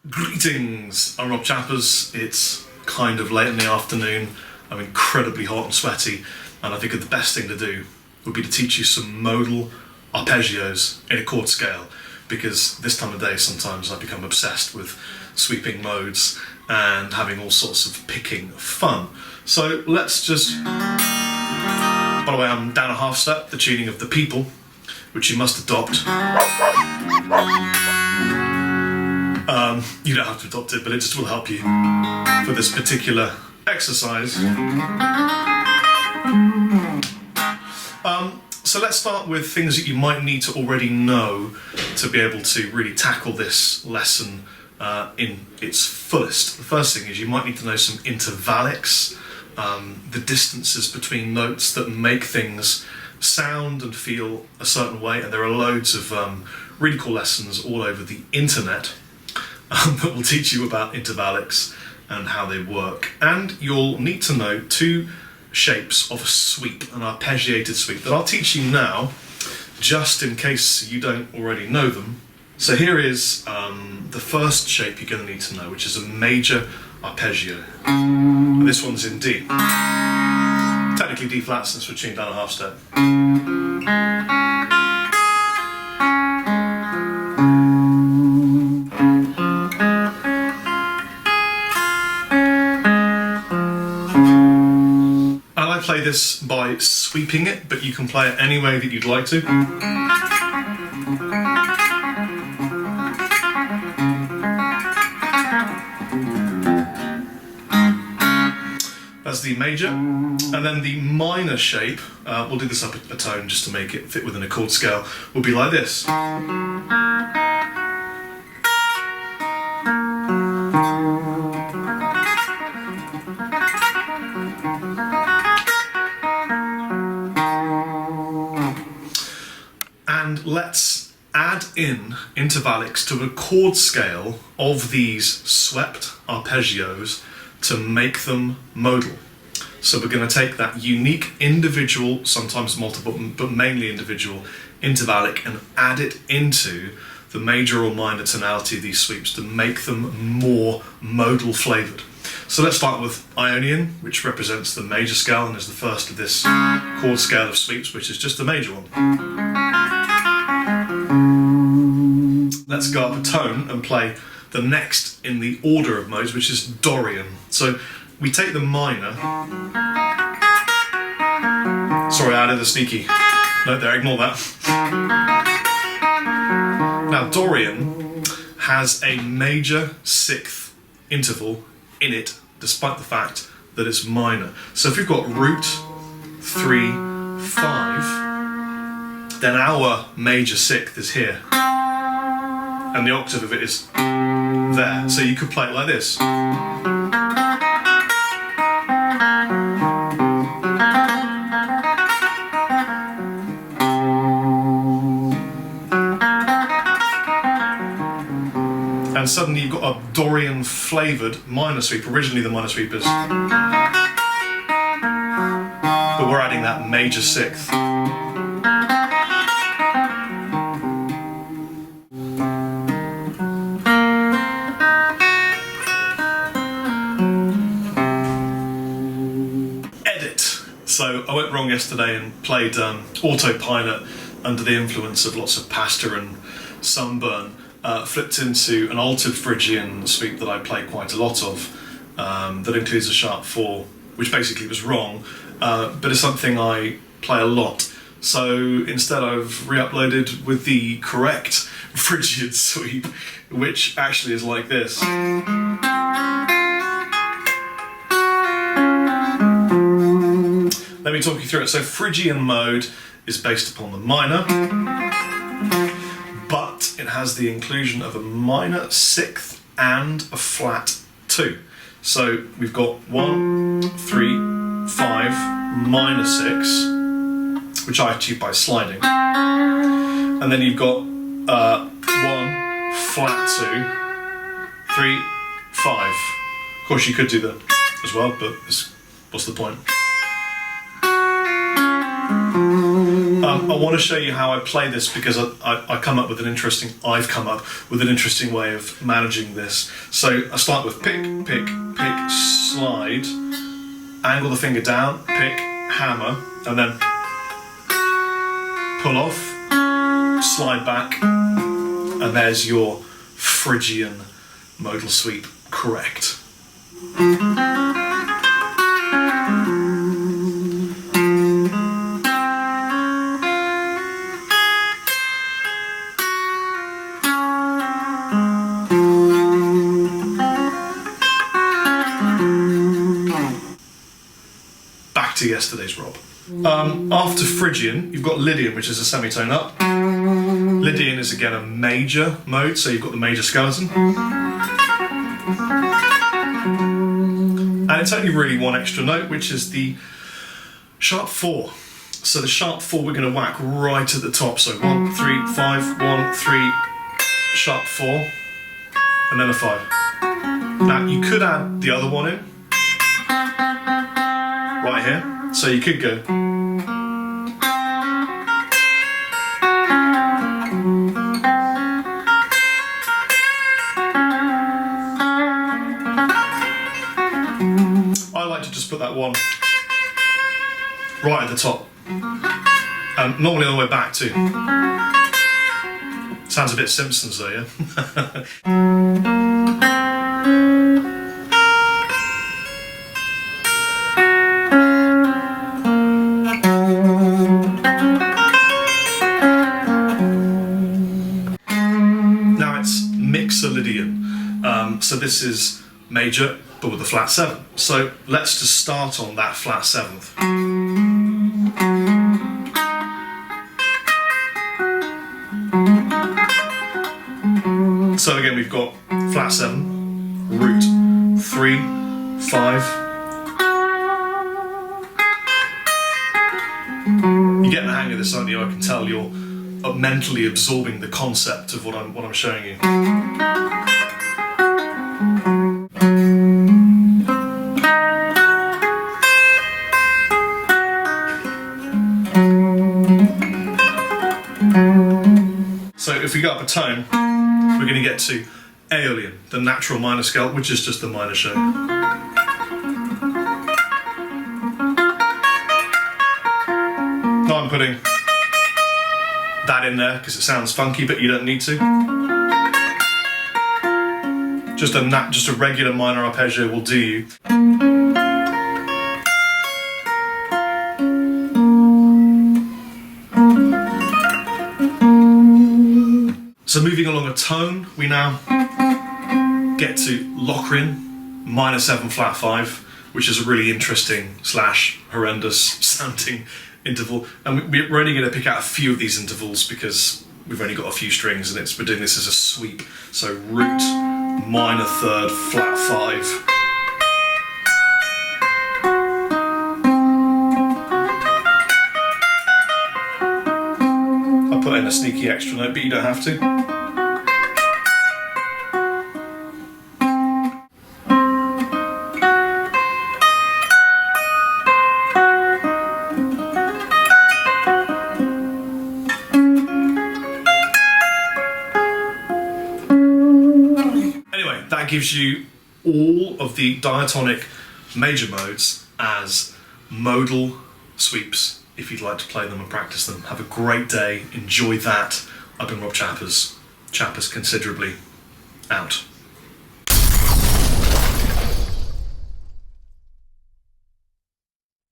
Greetings, I'm Rob Chappers. It's kind of late in the afternoon. I'm incredibly hot and sweaty, and I figured the best thing to do would be to teach you some modal arpeggios in a chord scale, because this time of day sometimes I become obsessed with sweeping modes and having all sorts of picking fun. So let's just... By the way, I'm down a half step, the tuning of The People, which you must adopt. You don't have to adopt it, but it just will help you for this particular exercise. So let's start with things that you might need to already know to be able to really tackle this lesson in its fullest. The first thing is you might need to know some intervallics, the distances between notes that make things sound and feel a certain way, and there are loads of really cool lessons all over the internet that will teach you about intervallics and how they work. And you'll need to know two shapes of a sweep, an arpeggiated sweep, that I'll teach you now, just in case you don't already know them. So here is the first shape you're going to need to know, which is a major arpeggio. And this one's in D. Technically D flat, since we're tuned down a half step. I play this by sweeping it, but you can play it any way that you'd like to. That's the major. And then the minor shape, we'll do this up a tone just to make it fit within a chord scale, will be like this. And let's add in intervallics to a chord scale of these swept arpeggios to make them modal. So we're going to take that unique individual, sometimes multiple, but mainly individual intervallic, and add it into the major or minor tonality of these sweeps to make them more modal flavoured. So let's start with Ionian, which represents the major scale and is the first of this chord scale of sweeps, which is just the major one. Let's go up a tone and play the next in the order of modes, which is Dorian. So we take the minor. Sorry, I added a sneaky note there, ignore that. Now Dorian has a major sixth interval in it, despite the fact that it's minor. So if you've got root 3, 5, then our major sixth is here, and the octave of it is there. So you could play it like this. And suddenly you've got a Dorian flavoured minor sweep. Originally the minor sweep is, but we're adding that major sixth. So I went wrong yesterday and played autopilot under the influence of lots of pasta and sunburn. Flipped into an altered Phrygian sweep that I play quite a lot of, that includes a sharp 4, which basically was wrong, but it's something I play a lot. So instead I've re-uploaded with the correct Phrygian sweep, which actually is like this. Let me talk you through it. So Phrygian mode is based upon the minor, but it has the inclusion of a minor sixth and a flat 2. So we've got 1, 3, 5, minor 6, which I achieve by sliding, and then you've got 1, flat 2, 3, 5. Of course you could do that as well, but what's the point? I want to show you how I play this because I've come up with an interesting way of managing this. So I start with pick, pick, pick, slide, angle the finger down, pick, hammer, and then pull off, slide back, and there's your Phrygian modal sweep correct. Back to yesterday's Rob. After Phrygian, you've got Lydian, which is a semitone up. Lydian is again a major mode, so you've got the major skeleton. And it's only really one extra note, which is the sharp 4. So the sharp 4 we're going to whack right at the top. So 1, 3, 5, 1, 3, sharp 4, and then a 5. Now you could add the other one in, right here. So you could go. I like to just put that one right at the top, and normally on the way back too. Sounds a bit Simpsons though, yeah? Now it's mixer Lydian. So this is major, but with a flat 7. So let's just start on that flat 7th. So again, we've got flat 7, root, 3, 5. You get the hang of this, aren't you? I can tell you're mentally absorbing the concept of what I'm showing you. So if we go up a tone, we're going to get to Aeolian, the natural minor scale, which is just the minor show. Now I'm putting that in there because it sounds funky, but you don't need to. Just a regular minor arpeggio will do you. So moving along a tone, we now get to Lochrin, minor 7 flat 5, which is a really interesting / horrendous sounding interval. And we're only going to pick out a few of these intervals because we've only got a few strings and we're doing this as a sweep. So root, minor 3rd, flat 5. I'll put in a sneaky extra note, but you don't have to. That gives you all of the diatonic major modes as modal sweeps if you'd like to play them and practice them. Have a great day, enjoy that. I've been Rob Chappers, Chappers Considerably, out.